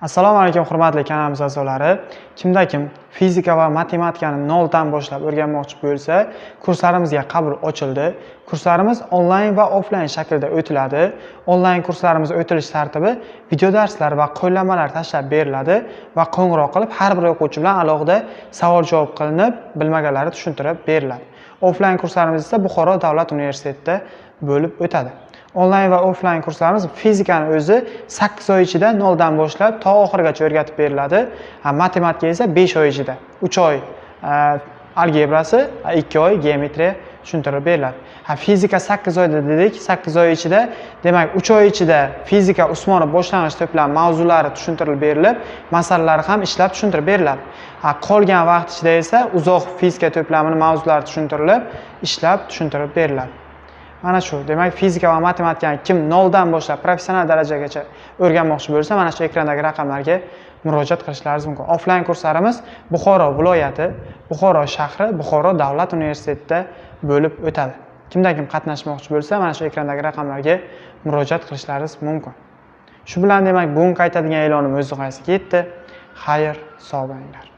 Assalomu alaykum hurmatli kanalimiz a'zolari. Kim fizika va matematikani noldan boshlab o'rganmoqchi bo'lsa, kurslarimizga qabul ochildi. Kurslarimiz onlayn va offlayn shaklda o'tiladi. Onlayn kurslarimiz o'tilish tartibi video darslar va qo'llanmalar tashlab beriladi va qo'ng'iroq qilib har bir o'quvchi bilan alohida savol-javob qilinib, bilmaganlari tushuntirib beriladi. Offlayn kurslarimiz esa Buxoro davlat universitetida bo'lib o'tadi. Onlayn va offlayn kurslarimiz fizikani o'zi 8 oy ichida noldan boshlab to oxirigacha o'rgatib beriladi. Matematika esa 5 oy ichida. 3 oy algebrasi, 2 oy geometriya tushuntirib beriladi. Fizika 8 oyda dedik, 8 oy ichida, demak 3 oy ichida fizika Usmonov boshlang'ich to'plam mavzulari tushuntirib berilib, masalalar ham ishlab tushuntirib beriladi. Qolgan vaqt ichida esa uzoq fizika to'plamining mavzulari tushuntirilib, ishlab tushuntirib beriladi. Mana shu, demak fizika va matematikani kim noldan boshlab professional darajagacha o'rganmoqchi bo'lsa, mana shu ekrandagi raqamlarga murojaat qilishlaringiz mumkin. Offlayn kurslarimiz Buxoro viloyati, Buxoro shahri, Buxoro davlat universitetida bo'lib o'tadi. Kim qatnashmoqchi bo'lsa, mana shu ekrandagi raqamlarga murojaat qilishlaringiz mumkin. Shu bilan demak bugungi aytadigan e'lonim o'z nihoyasiga yetdi. Xayr, sog' bo'linglar.